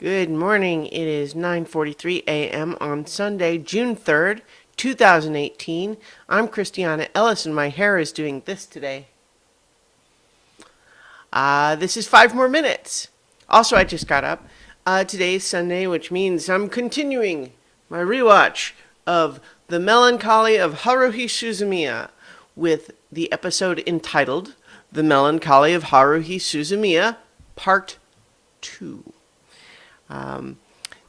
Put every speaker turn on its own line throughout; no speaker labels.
Good morning. It is 9:43 a.m. on Sunday, June 3rd, 2018. I'm Christiana Ellis and my hair is doing this today. This is 5 more minutes. Also, I just got up. Today is Sunday, which means I'm continuing my rewatch of The Melancholy of Haruhi Suzumiya with the episode entitled The Melancholy of Haruhi Suzumiya Part 2.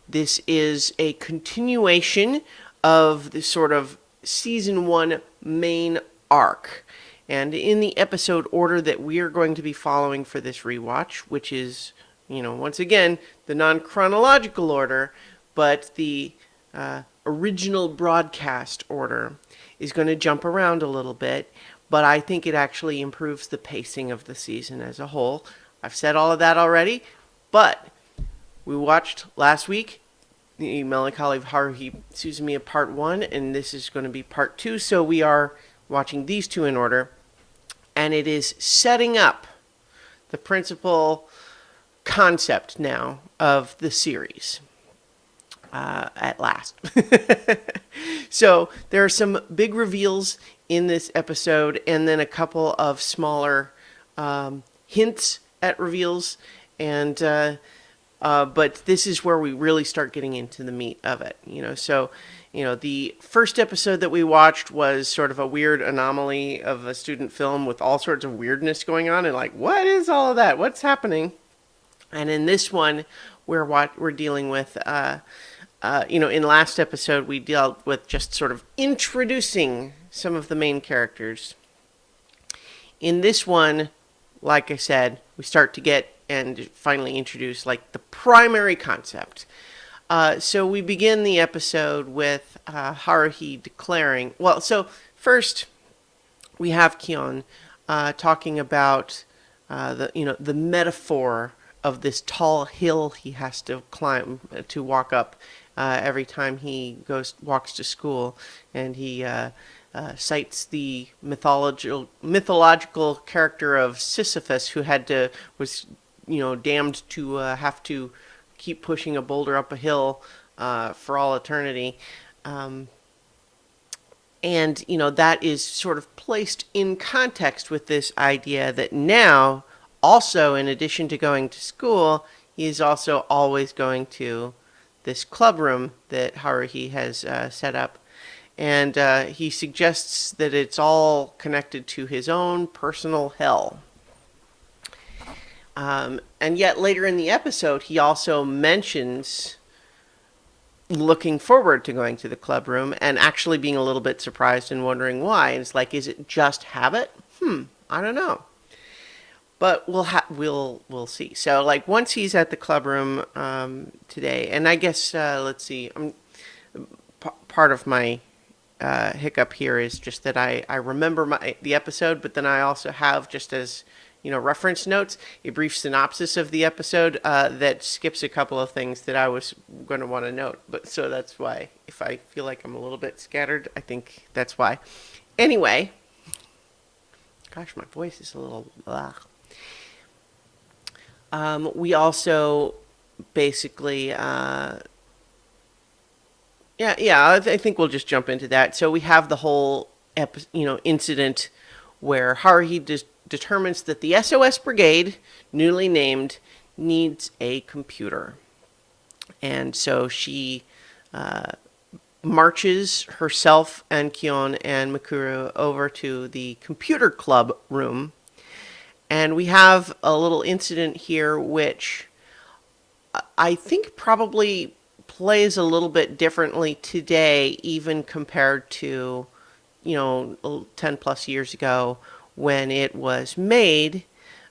This is a continuation of the sort of season 1 main arc. And in the episode order that we are going to be following for this rewatch, which is, once again, the non-chronological order, but the original broadcast order is going to jump around a little bit, but I think it actually improves the pacing of the season as a whole. I've said all of that already, but we watched last week the Melancholy of Haruhi Suzumiya Part 1, and this is going to be Part 2, so we are watching these two in order, and it is setting up the principal concept now of the series at last. So there are some big reveals in this episode, and then a couple of smaller hints at reveals, and but this is where we really start getting into the meat of it, So, the first episode that we watched was sort of a weird anomaly of a student film with all sorts of weirdness going on, and what is all of that? What's happening? And in this one, we're dealing with, in last episode we dealt with just sort of introducing some of the main characters. In this one, like I said, we start to get and finally introduce the primary concept. So we begin the episode with Haruhi declaring, so first we have Kion talking about the metaphor of this tall hill he has to climb to walk up every time he walks to school, and he cites the mythological character of Sisyphus, who was damned to have to keep pushing a boulder up a hill for all eternity. And, that is sort of placed in context with this idea that now, also, in addition to going to school, he is also always going to this club room that Haruhi has set up. And he suggests that it's all connected to his own personal hell. And yet later in the episode, he also mentions looking forward to going to the club room and actually being a little bit surprised and wondering why. And it's is it just habit? I don't know. But we'll see. So once he's at the club room today, and I guess let's see. Part of my hiccup here is just that I remember the episode, but then I also have, just as reference notes, a brief synopsis of the episode that skips a couple of things that I was going to want to note. But so that's why, if I feel like I'm a little bit scattered, I think that's why. Anyway, gosh, my voice is a little blah. We also basically, I think we'll just jump into that. So we have the whole incident where Haruhi determines that the SOS Brigade, newly named, needs a computer. And so she marches herself and Kion and Mikuru over to the computer club room. And we have a little incident here which I think probably plays a little bit differently today, even compared to, 10 plus years ago when it was made,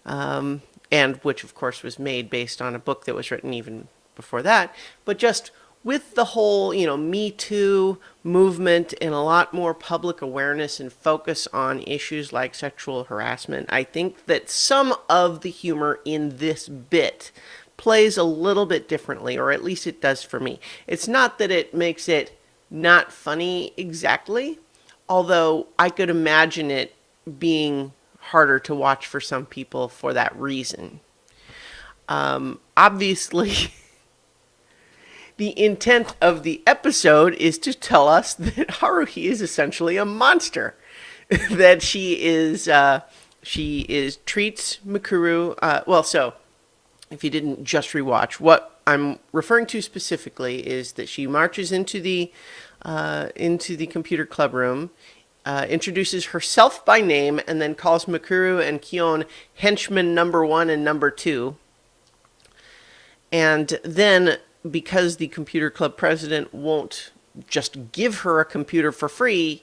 and which of course was made based on a book that was written even before that. But just with the whole, Me Too movement and a lot more public awareness and focus on issues like sexual harassment, I think that some of the humor in this bit plays a little bit differently, or at least it does for me. It's not that it makes it not funny exactly, although I could imagine it being harder to watch for some people for that reason. Obviously, the intent of the episode is to tell us that Haruhi is essentially a monster. That she treats Mikuru so if you didn't just rewatch, what I'm referring to specifically is that she marches into the computer club room, introduces herself by name, and then calls Mikuru and Kyon henchmen number 1 and number 2. And then, because the computer club president won't just give her a computer for free,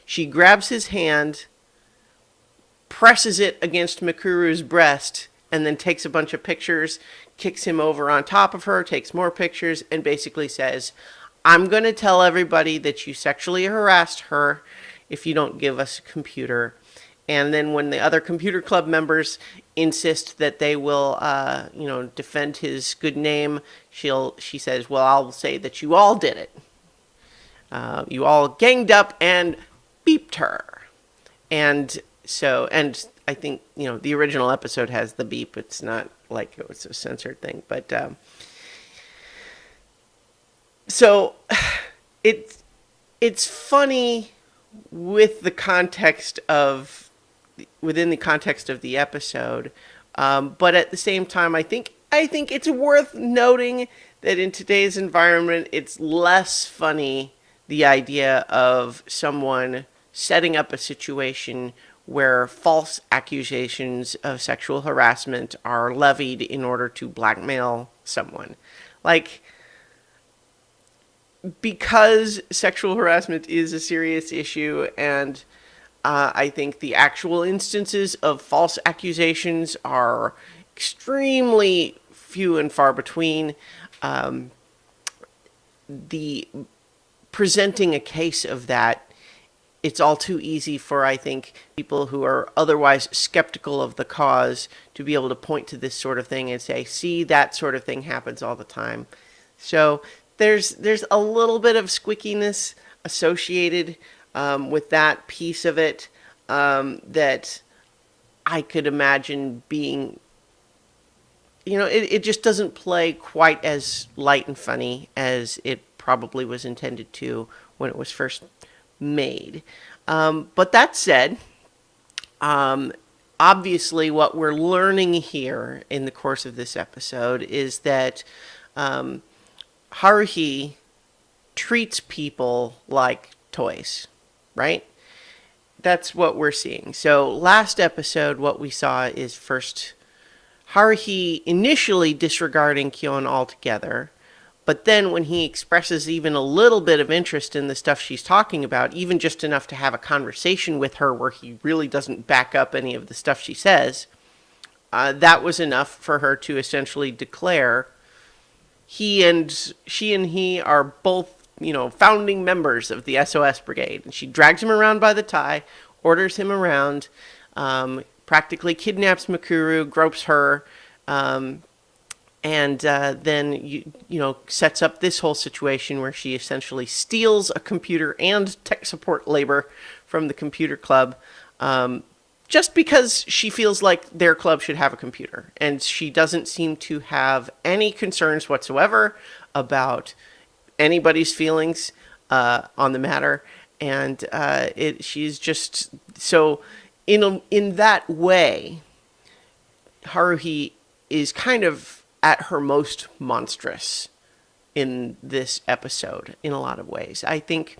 she grabs his hand, presses it against Mikuru's breast, and then takes a bunch of pictures, kicks him over on top of her, takes more pictures, and basically says, I'm going to tell everybody that you sexually harassed her if you don't give us a computer. And then when the other computer club members insist that they will, defend his good name, she says, well, I'll say that you all did it. You all ganged up and beeped her. And I think, the original episode has the beep. It's not like it was a censored thing. But so it's funny within the context of the episode. But at the same time, I think it's worth noting that in today's environment, it's less funny, the idea of someone setting up a situation where false accusations of sexual harassment are levied in order to blackmail someone. Like, because sexual harassment is a serious issue, and I think the actual instances of false accusations are extremely few and far between, the presenting a case of that, it's all too easy for, I think, people who are otherwise skeptical of the cause to be able to point to this sort of thing and say, see, that sort of thing happens all the time. So there's a little bit of squickiness associated with that piece of it, that I could imagine being, it just doesn't play quite as light and funny as it probably was intended to when it was first made. But that said, obviously what we're learning here in the course of this episode is that Haruhi treats people like toys, right? That's what we're seeing. So last episode, what we saw is first Haruhi initially disregarding Kyon altogether, but then when he expresses even a little bit of interest in the stuff she's talking about, even just enough to have a conversation with her where he really doesn't back up any of the stuff she says, that was enough for her to essentially declare she and he are both, founding members of the SOS Brigade. And she drags him around by the tie, orders him around, practically kidnaps Mikuru, gropes her, and then sets up this whole situation where she essentially steals a computer and tech support labor from the computer club, just because she feels like their club should have a computer. And she doesn't seem to have any concerns whatsoever about anybody's feelings on the matter. And she's just so in that way, Haruhi is kind of at her most monstrous in this episode in a lot of ways. I think,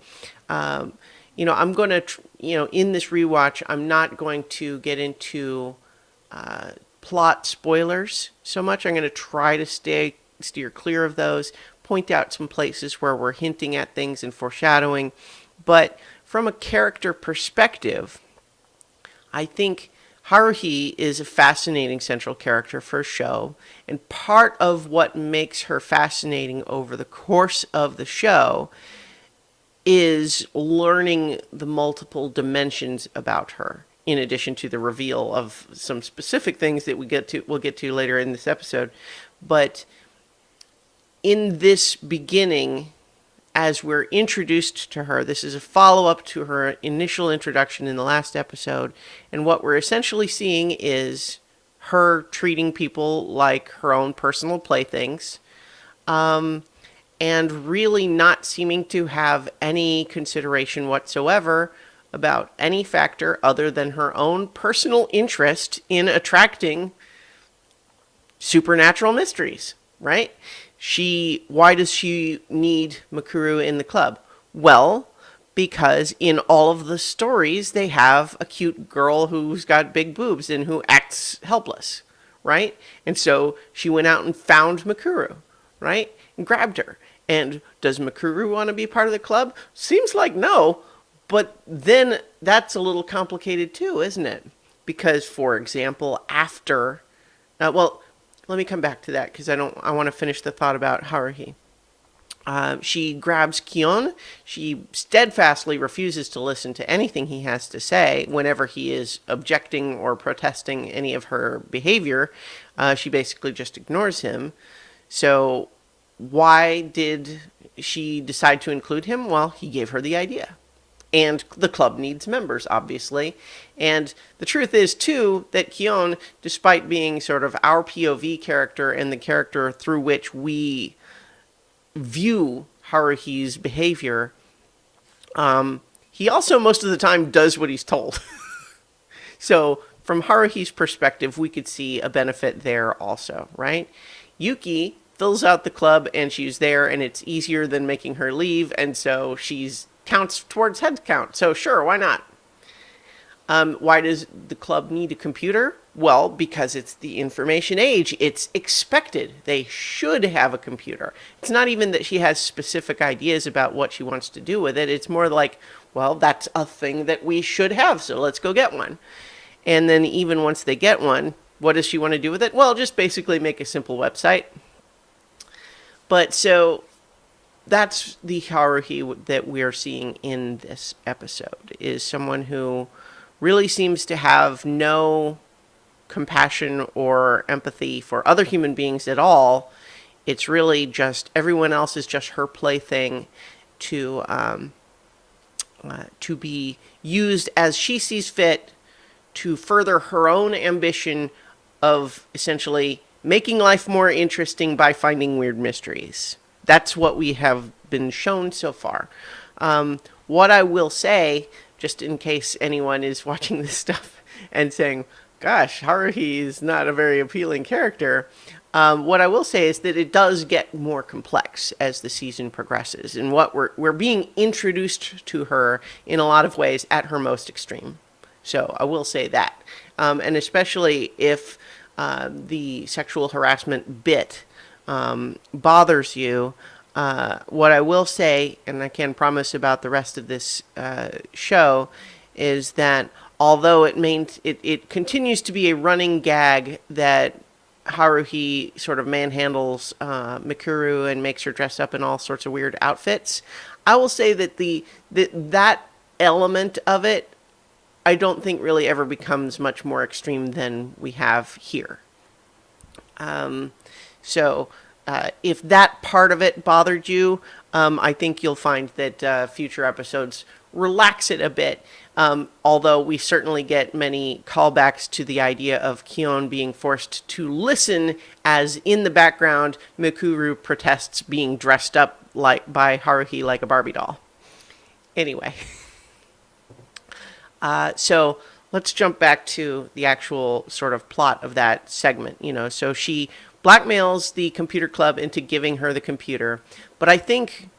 I'm going to, in this rewatch, I'm not going to get into plot spoilers so much. I'm going to try to steer clear of those, point out some places where we're hinting at things and foreshadowing. But from a character perspective, I think Haruhi is a fascinating central character for a show, and part of what makes her fascinating over the course of the show is learning the multiple dimensions about her, in addition to the reveal of some specific things that we'll get to later in this episode. But in this beginning, as we're introduced to her, this is a follow-up to her initial introduction in the last episode, and what we're essentially seeing is her treating people like her own personal playthings, and really not seeming to have any consideration whatsoever about any factor other than her own personal interest in attracting supernatural mysteries, right? Why does she need Mikuru in the club? Well, because in all of the stories, they have a cute girl who's got big boobs and who acts helpless, right? And so she went out and found Mikuru, right? And grabbed her. And does Mikuru want to be part of the club? Seems like no, but then that's a little complicated too, isn't it? Because, for example, after, well, let me come back to that because I want to finish the thought about Haruhi. She grabs Kion. She steadfastly refuses to listen to anything he has to say whenever he is objecting or protesting any of her behavior. She basically just ignores him. So why did she decide to include him? Well, he gave her the idea. And the club needs members, obviously. And the truth is, too, that Kion, despite being sort of our POV character and the character through which we view Haruhi's behavior, he also most of the time does what he's told. So from Haruhi's perspective, we could see a benefit there also, right? Yuki fills out the club and she's there and it's easier than making her leave. And so she's counts towards head count. So sure, why not? Why does the club need a computer? Well, because it's the information age. It's expected. They should have a computer. It's not even that she has specific ideas about what she wants to do with it. It's more like, well, that's a thing that we should have, so let's go get one. And then even once they get one, what does she want to do with it? Well, just basically make a simple website. But so that's the Haruhi that we're seeing in this episode, is someone who really seems to have no compassion or empathy for other human beings at all. It's really just everyone else is just her plaything to be used as she sees fit to further her own ambition of essentially making life more interesting by finding weird mysteries. That's what we have been shown so far. What I will say, just in case anyone is watching this stuff and saying, gosh, Haruhi is not a very appealing character, what I will say is that it does get more complex as the season progresses, and what we're being introduced to her in a lot of ways at her most extreme. So I will say that. And especially if the sexual harassment bit bothers you, what I will say, and I can promise about the rest of this show, is that although it continues to be a running gag that Haruhi sort of manhandles Mikuru and makes her dress up in all sorts of weird outfits, I will say that that element of it, I don't think really ever becomes much more extreme than we have here. So if that part of it bothered you, I think you'll find that future episodes relax it a bit. Although we certainly get many callbacks to the idea of Kion being forced to listen as in the background Mikuru protests being dressed up by Haruhi like a Barbie doll. Anyway. So let's jump back to the actual sort of plot of that segment. So she blackmails the computer club into giving her the computer. But I think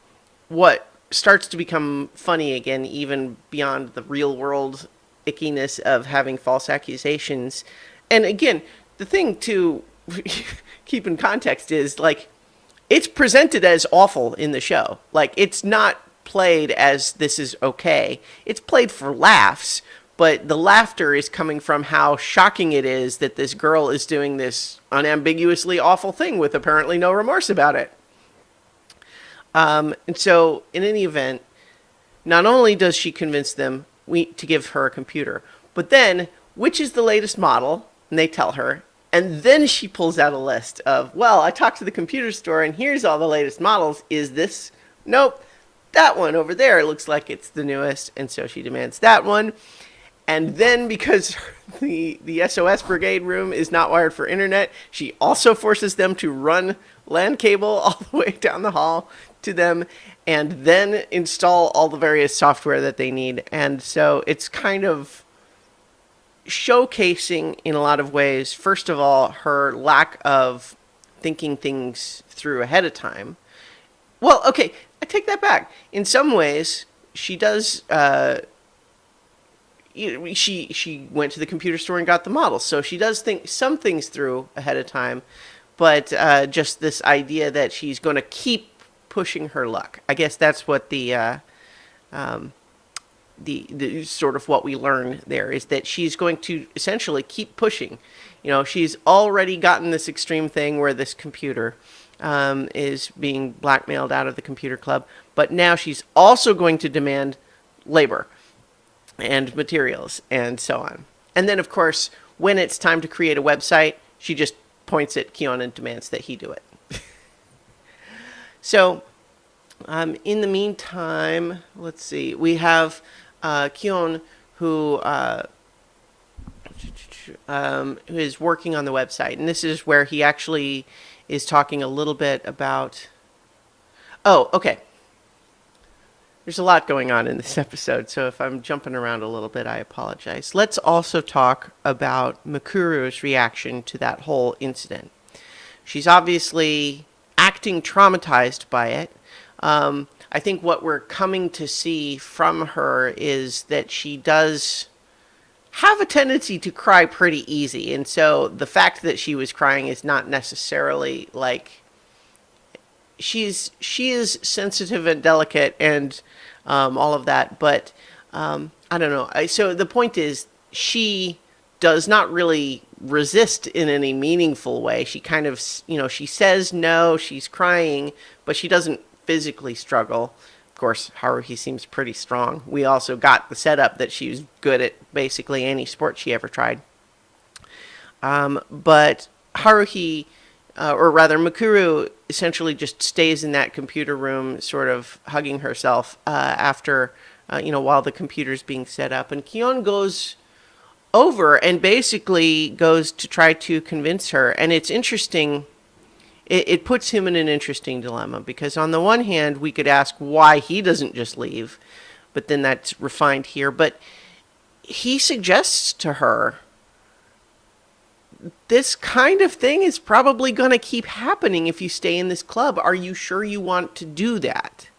what starts to become funny again, even beyond the real world ickiness of having false accusations. And again, the thing to keep in context is, like, it's presented as awful in the show. Like, it's not played as this is okay. It's played for laughs, but the laughter is coming from how shocking it is that this girl is doing this unambiguously awful thing with apparently no remorse about it. And so, in any event, not only does she convince them to give her a computer, but then, which is the latest model? And they tell her. And then she pulls out a list of, well, I talked to the computer store and here's all the latest models. Is this? Nope. That one over there looks like it's the newest. And so she demands that one. And then because the SOS brigade room is not wired for internet, she also forces them to run LAN cable all the way down the hall to them and then install all the various software that they need. And so it's kind of showcasing in a lot of ways, first of all, her lack of thinking things through ahead of time. Well, okay, I take that back. In some ways, she does. She went to the computer store and got the model, so she does think some things through ahead of time. But just this idea that she's going to keep pushing her luck. I guess that's what the sort of what we learn there is that she's going to essentially keep pushing. You know, she's already gotten this extreme thing where this computer is being blackmailed out of the computer club, but now she's also going to demand labor and materials and so on. And then, of course, when it's time to create a website, she just points at Kyon and demands that he do it. So, in the meantime, let's see. We have Kyon who is working on the website. And this is where he actually is talking a little bit about... Oh, okay. There's a lot going on in this episode, so if I'm jumping around a little bit, I apologize. Let's also talk about Makuru's reaction to that whole incident. She's obviously acting traumatized by it. I think what we're coming to see from her is that she does have a tendency to cry pretty easy. And so the fact that she was crying is not necessarily like... She is sensitive and delicate and all of that, but I don't know. So the point is, she does not really resist in any meaningful way. She kind of, she says no, she's crying, but she doesn't physically struggle. Of course, Haruhi seems pretty strong. We also got the setup that she's good at basically any sport she ever tried. But Haruhi... or rather, Makuru essentially just stays in that computer room, sort of hugging herself after, while the computer's being set up. And Kyon goes over and basically goes to try to convince her. And it's interesting. It puts him in an interesting dilemma because on the one hand, we could ask why he doesn't just leave. But then that's refined here. But he suggests to her, this kind of thing is probably going to keep happening if you stay in this club. Are you sure you want to do that?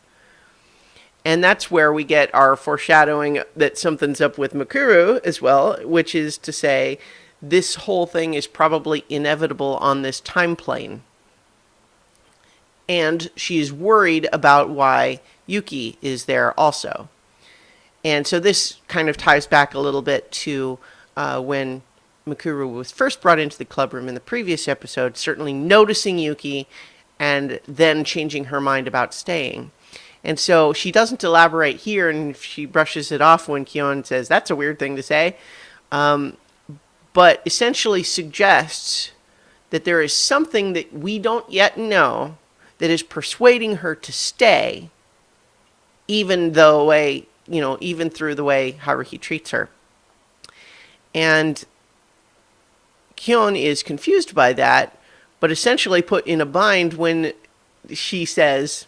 And that's where we get our foreshadowing that something's up with Makuru as well, which is to say this whole thing is probably inevitable on this time plane. And she's worried about why Yuki is there also. And so this kind of ties back a little bit to when Makuru was first brought into the club room in the previous episode, certainly noticing Yuki and then changing her mind about staying. And so she doesn't elaborate here, and she brushes it off when Kyon says, that's a weird thing to say, but essentially suggests that there is something that we don't yet know that is persuading her to stay, even through the way Haruhi treats her. And Kyon is confused by that, but essentially put in a bind when she says,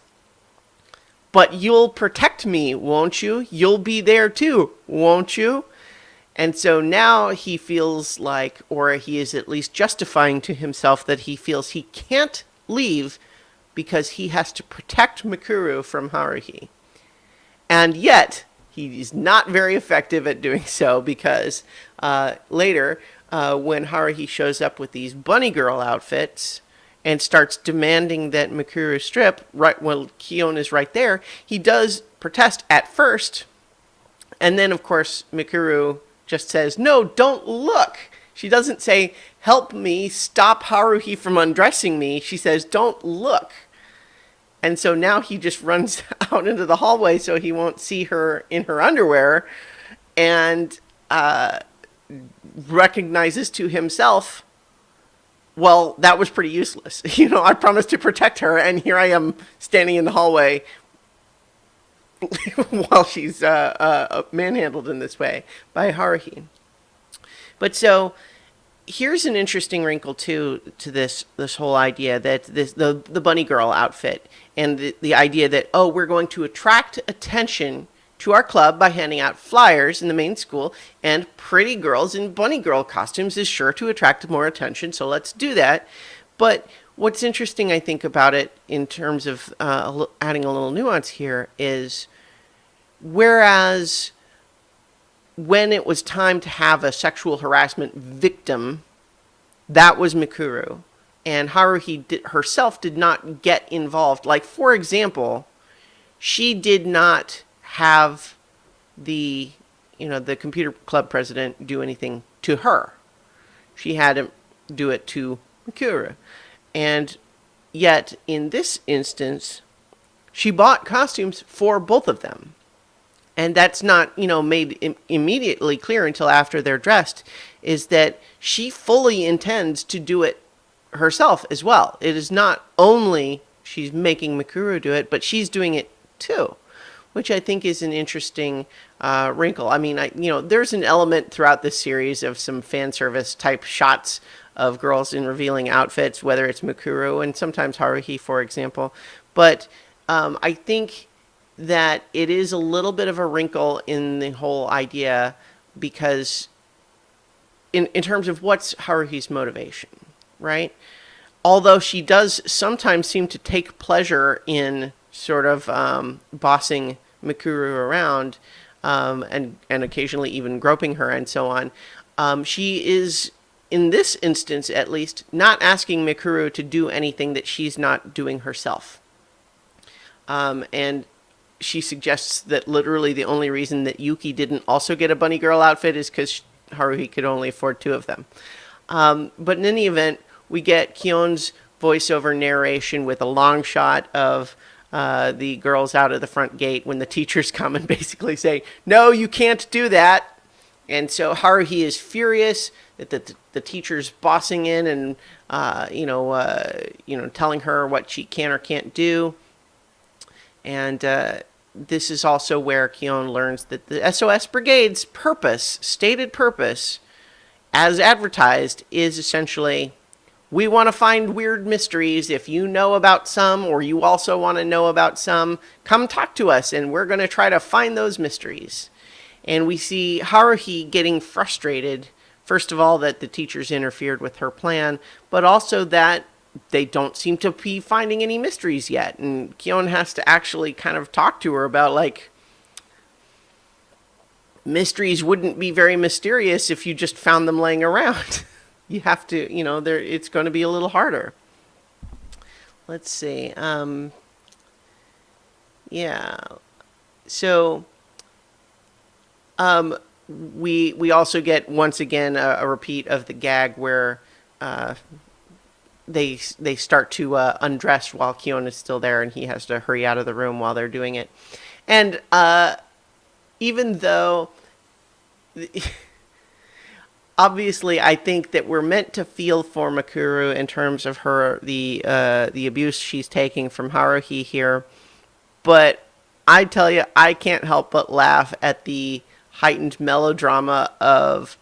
but you'll protect me, won't you? You'll be there too, won't you? And so now he feels like, or he is at least justifying to himself that he feels he can't leave because he has to protect Makuru from Haruhi. And yet, he is not very effective at doing so because later... when Haruhi shows up with these bunny girl outfits and starts demanding that Makuru strip, right while Kyon is right there, he does protest at first. And then, of course, Makuru just says, no, don't look. She doesn't say, help me, stop Haruhi from undressing me. She says, don't look. And so now he just runs out into the hallway so he won't see her in her underwear. And... recognizes to himself, well, that was pretty useless. I promised to protect her, and here I am standing in the hallway while she's manhandled in this way by Haruhi. But so here's an interesting wrinkle too to this whole idea that the bunny girl outfit and the idea that, oh, we're going to attract attention to our club by handing out flyers in the main school, and pretty girls in bunny girl costumes is sure to attract more attention, so let's do that. But what's interesting, I think, about it in terms of adding a little nuance here is, whereas when it was time to have a sexual harassment victim, that was Mikuru. And Haruhi herself did not get involved. Like, for example, she did not have the computer club president do anything to her. She had him do it to Mikuru. And yet, in this instance, she bought costumes for both of them. And that's not, made immediately clear until after they're dressed, is that she fully intends to do it herself as well. It is not only she's making Mikuru do it, but she's doing it too, which I think is an interesting wrinkle. I mean, there's an element throughout this series of some fan service type shots of girls in revealing outfits, whether it's Mikuru and sometimes Haruhi, for example. But I think that it is a little bit of a wrinkle in the whole idea, because in terms of what's Haruhi's motivation, right? Although she does sometimes seem to take pleasure in sort of bossing Mikuru around and occasionally even groping her and so on, she is, in this instance at least, not asking Mikuru to do anything that she's not doing herself. And she suggests that literally the only reason that Yuki didn't also get a bunny girl outfit is because Haruhi could only afford 2 of them. But in any event, we get Kion's voiceover narration with a long shot of the girls out of the front gate when the teachers come and basically say, no, you can't do that. And so Haruhi is furious that the teacher's bossing in and, telling her what she can or can't do. And this is also where Kion learns that the SOS Brigade's stated purpose, as advertised, is essentially, we want to find weird mysteries. If you know about some, or you also want to know about some, come talk to us, and we're going to try to find those mysteries. And we see Haruhi getting frustrated, first of all, that the teachers interfered with her plan, but also that they don't seem to be finding any mysteries yet. And Kion has to actually kind of talk to her about, like, mysteries wouldn't be very mysterious if you just found them laying around. You have to, it's going to be a little harder. Let's see. Yeah. So, we also get, once again, a repeat of the gag where, they start to undress while Kion is still there, and he has to hurry out of the room while they're doing it. And even though obviously I think that we're meant to feel for Mikuru in terms of her the abuse she's taking from Haruhi here, but I tell you, I can't help but laugh at the heightened melodrama of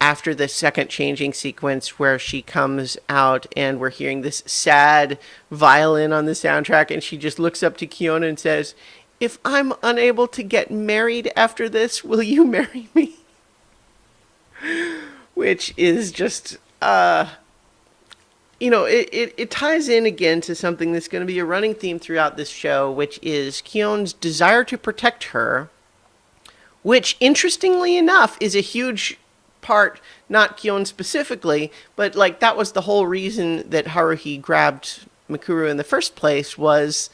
after the second changing sequence where she comes out and we're hearing this sad violin on the soundtrack, and she just looks up to Kion and says, if I'm unable to get married after this, will you marry me? Which is just, it ties in again to something that's going to be a running theme throughout this show, which is Kion's desire to protect her, which, interestingly enough, is a huge part, not Kion specifically, but like that was the whole reason that Haruhi grabbed Mikuru in the first place, was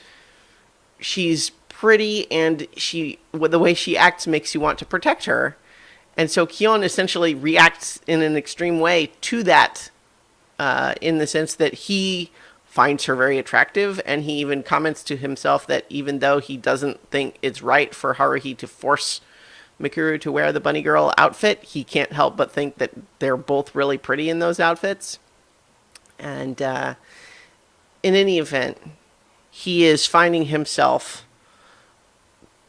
she's pretty and the way she acts makes you want to protect her. And so Kion essentially reacts in an extreme way to that, in the sense that he finds her very attractive, and he even comments to himself that even though he doesn't think it's right for Haruhi to force Mikuru to wear the bunny girl outfit, he can't help but think that they're both really pretty in those outfits. And in any event, he is finding himself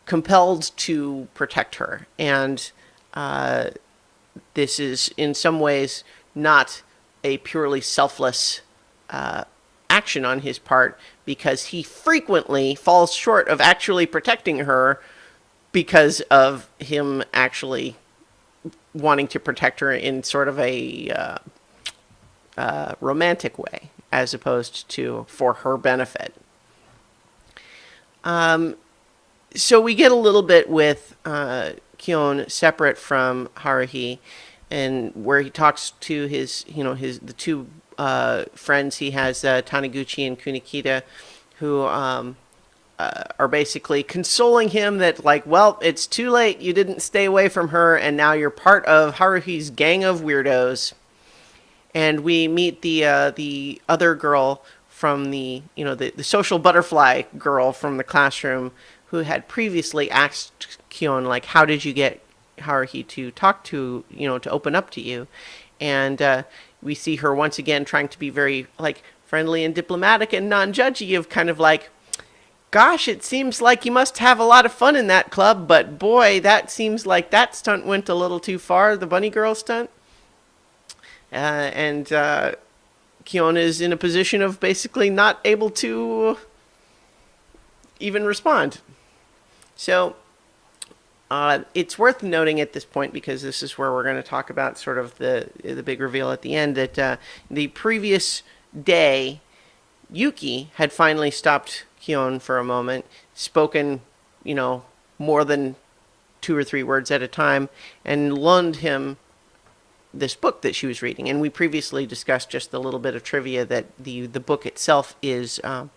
compelled to protect her. And this is in some ways not a purely selfless action on his part, because he frequently falls short of actually protecting her because of him actually wanting to protect her in sort of a romantic way, as opposed to for her benefit. So we get a little bit with Kyon separate from Haruhi, and where he talks to his the two friends he has, Taniguchi and Kunikita, who are basically consoling him that, like, well, it's too late, you didn't stay away from her, and now you're part of Haruhi's gang of weirdos. And we meet the other girl from the social butterfly girl from the classroom, who had previously asked Kyon, like, how did you get Haruhi to talk to, to open up to you? And we see her once again trying to be very, like, friendly and diplomatic and non-judgy, of kind of like, gosh, it seems like you must have a lot of fun in that club, but boy, that seems like that stunt went a little too far, the bunny girl stunt. And Kyon is in a position of basically not able to even respond. So it's worth noting at this point, because this is where we're going to talk about sort of the big reveal at the end, that the previous day, Yuki had finally stopped Kyon for a moment, spoken, more than 2 or 3 words at a time, and loaned him this book that she was reading. And we previously discussed just a little bit of trivia that the book itself is a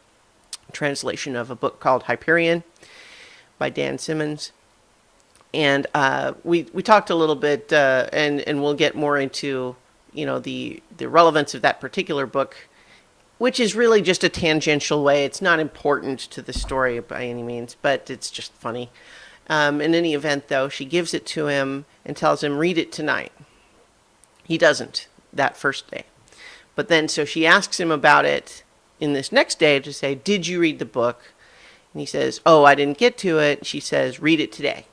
translation of a book called Hyperion by Dan Simmons. And we talked a little bit, and we'll get more into the relevance of that particular book, which is really just a tangential way. It's not important to the story by any means, but it's just funny. In any event, though, she gives it to him and tells him, read it tonight. He doesn't that first day. But then, so she asks him about it in this next day to say, did you read the book? And he says, oh, I didn't get to it. She says, read it today.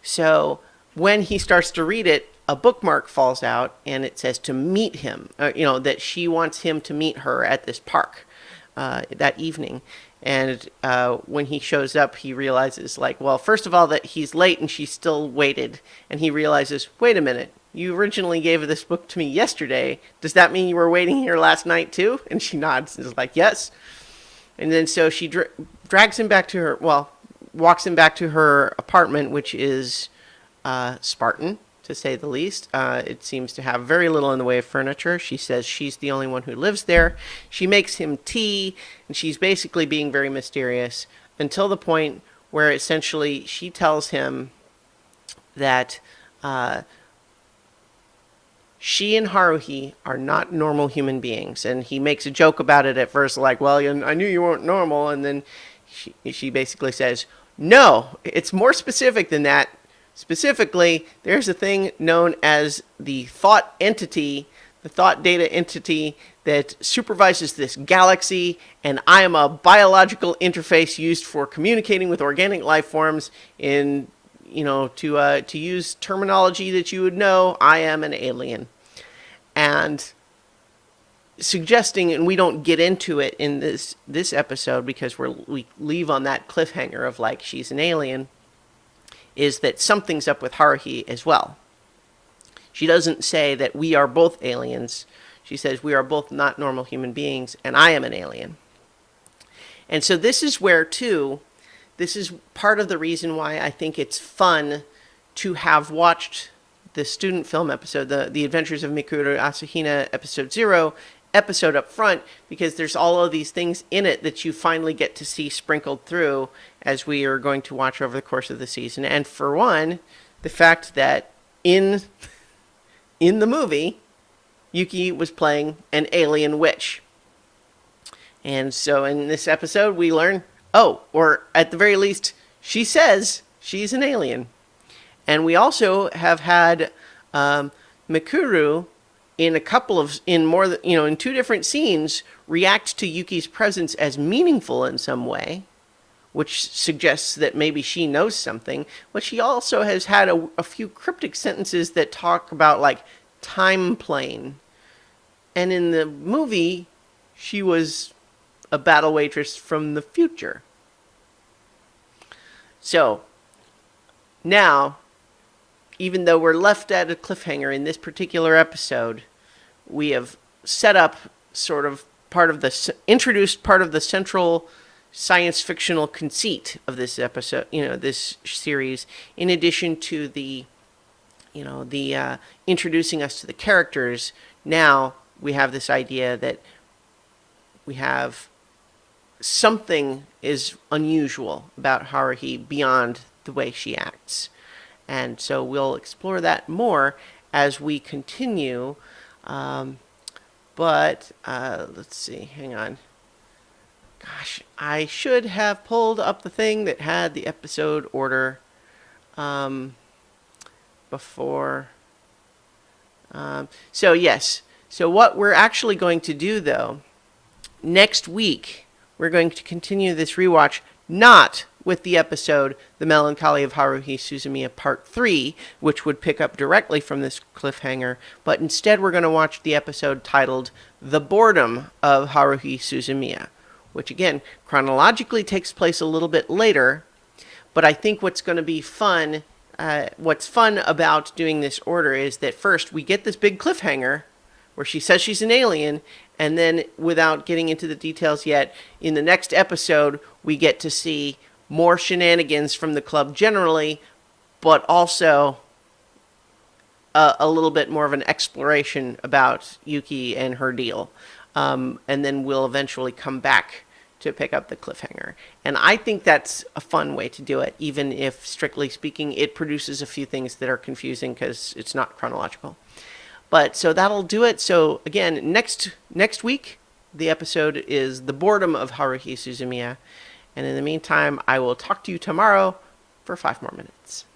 So when he starts to read it, a bookmark falls out, and it says to meet him, that she wants him to meet her at this park that evening. And when he shows up, he realizes, like, well, first of all, that he's late and she's still waited. And he realizes, wait a minute, you originally gave this book to me yesterday. Does that mean you were waiting here last night too? And she nods and is like, yes. And then so she drags him back to her, walks him back to her apartment, which is Spartan, to say the least. It seems to have very little in the way of furniture. She says she's the only one who lives there. She makes him tea, and she's basically being very mysterious until the point where essentially she tells him that she and Haruhi are not normal human beings. And he makes a joke about it at first, like, well, I knew you weren't normal. And then she basically says, no, it's more specific than that. Specifically, there's a thing known as the thought entity, the thought data entity that supervises this galaxy, and I am a biological interface used for communicating with organic life forms. To use terminology that you would know, I am an alien. And suggesting, and we don't get into it in this episode because we leave on that cliffhanger of, like, she's an alien, is that something's up with Haruhi as well. She doesn't say that we are both aliens. She says we are both not normal human beings, and I am an alien. And so this is where, too, this is part of the reason why I think it's fun to have watched the student film episode, the Adventures of Mikuru Asahina episode 0 episode up front, because there's all of these things in it that you finally get to see sprinkled through as we are going to watch over the course of the season. And for one, the fact that in the movie, Yuki was playing an alien witch. And so in this episode, we learn, or at the very least, she says she's an alien. And we also have had Mikuru in in 2 different scenes react to Yuki's presence as meaningful in some way, which suggests that maybe she knows something. But she also has had a few cryptic sentences that talk about, like, time plane. And in the movie, she was a battle waitress from the future. So, now, even though we're left at a cliffhanger in this particular episode, we have set up sort of introduced part of the central science fictional conceit of this episode, this series, in addition to the introducing us to the characters. Now we have this idea that we have something is unusual about Haruhi beyond the way she acts. And so we'll explore that more as we continue. But let's see, hang on. Gosh, I should have pulled up the thing that had the episode order before. So yes, so what we're actually going to do, though, next week, we're going to continue this rewatch, not with the episode The Melancholy of Haruhi Suzumiya Part 3, which would pick up directly from this cliffhanger, but instead we're going to watch the episode titled The Boredom of Haruhi Suzumiya, which again, chronologically takes place a little bit later, but I think what's going to be fun, what's fun about doing this order is that first we get this big cliffhanger where she says she's an alien, and then, without getting into the details yet, in the next episode, we get to see more shenanigans from the club generally, but also a little bit more of an exploration about Yuki and her deal. And then we'll eventually come back to pick up the cliffhanger. And I think that's a fun way to do it, even if, strictly speaking, it produces a few things that are confusing because it's not chronological. But so that'll do it. So again, next week, the episode is The Boredom of Haruhi Suzumiya. And in the meantime, I will talk to you tomorrow for 5 more minutes.